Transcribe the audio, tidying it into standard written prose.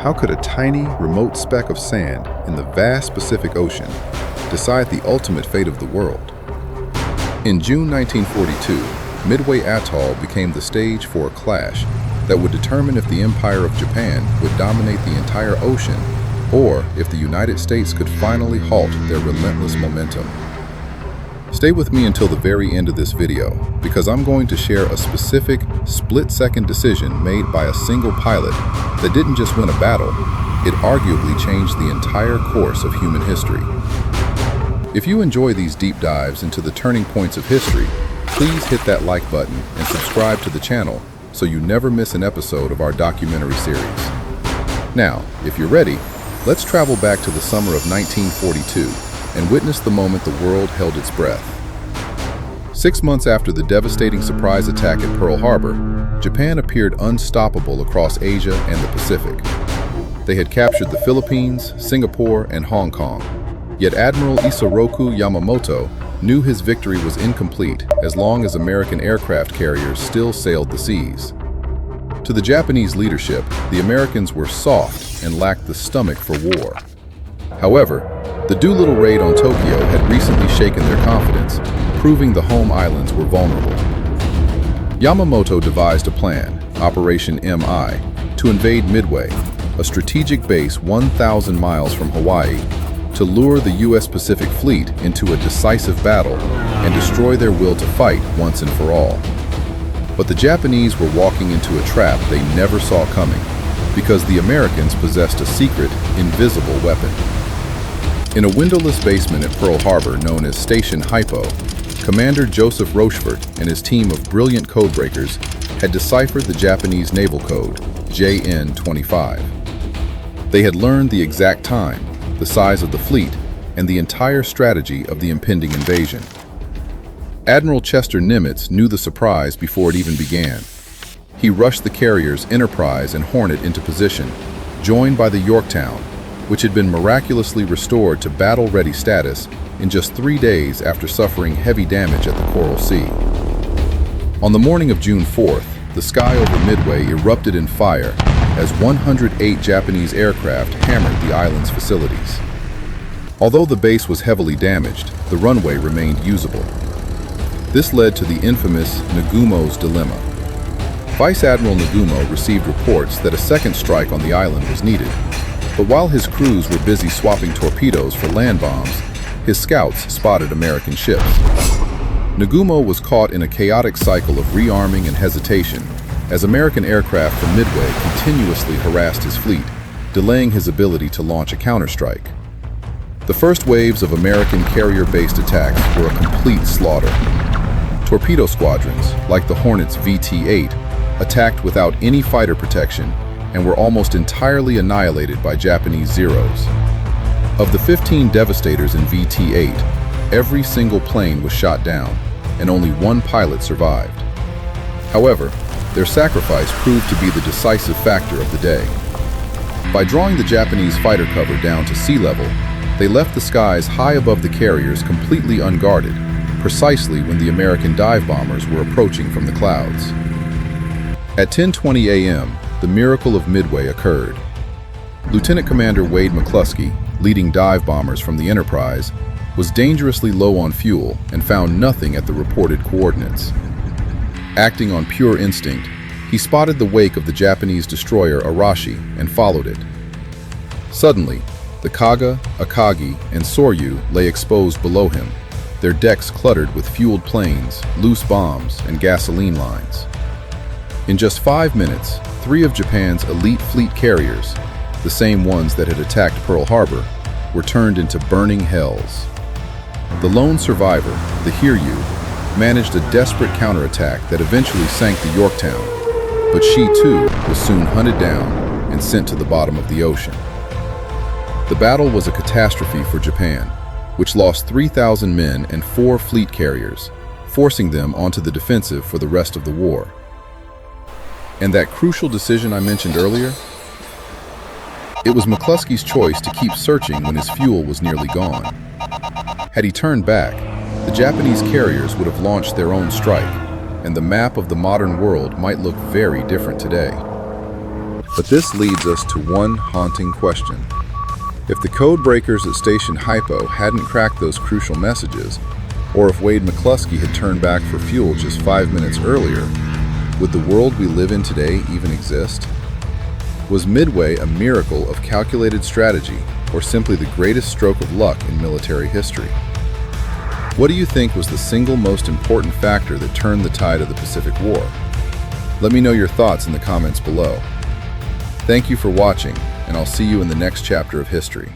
How could a tiny, remote speck of sand in the vast Pacific Ocean decide the ultimate fate of the world? In June 1942, Midway Atoll became the stage for a clash that would determine if the Empire of Japan would dominate the entire ocean or if the United States could finally halt their relentless momentum. Stay with me until the very end of this video, because I'm going to share a specific split-second decision made by a single pilot that didn't just win a battle, it arguably changed the entire course of human history. If you enjoy these deep dives into the turning points of history, please hit that like button and subscribe to the channel so you never miss an episode of our documentary series. Now, if you're ready, let's travel back to the summer of 1942 and witness the moment the world held its breath. 6 months after the devastating surprise attack at Pearl Harbor, Japan appeared unstoppable across Asia and the Pacific. They had captured the Philippines, Singapore, and Hong Kong. Yet Admiral Isoroku Yamamoto knew his victory was incomplete as long as American aircraft carriers still sailed the seas. To the Japanese leadership, the Americans were soft and lacked the stomach for war. However, the Doolittle raid on Tokyo had recently shaken their confidence, proving the home islands were vulnerable. Yamamoto devised a plan, Operation MI, to invade Midway, a strategic base 1,000 miles from Hawaii, to lure the U.S. Pacific Fleet into a decisive battle and destroy their will to fight once and for all. But the Japanese were walking into a trap they never saw coming, because the Americans possessed a secret, invisible weapon. In a windowless basement at Pearl Harbor known as Station HYPO, Commander Joseph Rochefort and his team of brilliant codebreakers had deciphered the Japanese naval code, JN25. They had learned the exact time, the size of the fleet, and the entire strategy of the impending invasion. Admiral Chester Nimitz knew the surprise before it even began. He rushed the carriers Enterprise and Hornet into position, joined by the Yorktown, which had been miraculously restored to battle-ready status in just 3 days after suffering heavy damage at the Coral Sea. On the morning of June 4th, the sky over Midway erupted in fire as 108 Japanese aircraft hammered the island's facilities. Although the base was heavily damaged, the runway remained usable. This led to the infamous Nagumo's dilemma. Vice Admiral Nagumo received reports that a second strike on the island was needed, but while his crews were busy swapping torpedoes for land bombs, his scouts spotted American ships. Nagumo was caught in a chaotic cycle of rearming and hesitation as American aircraft from Midway continuously harassed his fleet, delaying his ability to launch a counterstrike. The first waves of American carrier-based attacks were a complete slaughter. Torpedo squadrons, like the Hornet's VT-8, attacked without any fighter protection and were almost entirely annihilated by Japanese Zeros. Of the 15 devastators in VT-8, every single plane was shot down, and only one pilot survived. However, their sacrifice proved to be the decisive factor of the day. By drawing the Japanese fighter cover down to sea level, they left the skies high above the carriers completely unguarded, precisely when the American dive bombers were approaching from the clouds. At 10:20 a.m., the miracle of Midway occurred. Lieutenant Commander Wade McCluskey, leading dive bombers from the Enterprise, was dangerously low on fuel and found nothing at the reported coordinates. Acting on pure instinct, he spotted the wake of the Japanese destroyer Arashi and followed it. Suddenly, the Kaga, Akagi, and Soryu lay exposed below him, their decks cluttered with fueled planes, loose bombs, and gasoline lines. In just 5 minutes, 3 of Japan's elite fleet carriers, the same ones that had attacked Pearl Harbor, were turned into burning hells. The lone survivor, the Hiryu, managed a desperate counterattack that eventually sank the Yorktown, but she too was soon hunted down and sent to the bottom of the ocean. The battle was a catastrophe for Japan, which lost 3,000 men and 4 fleet carriers, forcing them onto the defensive for the rest of the war. And that crucial decision I mentioned earlier? It was McCluskey's choice to keep searching when his fuel was nearly gone. Had he turned back, the Japanese carriers would have launched their own strike, and the map of the modern world might look very different today. But this leads us to one haunting question. If the code breakers at Station HYPO hadn't cracked those crucial messages, or if Wade McCluskey had turned back for fuel just 5 minutes earlier, would the world we live in today even exist? Was Midway a miracle of calculated strategy, or simply the greatest stroke of luck in military history? What do you think was the single most important factor that turned the tide of the Pacific War? Let me know your thoughts in the comments below. Thank you for watching, and I'll see you in the next chapter of history.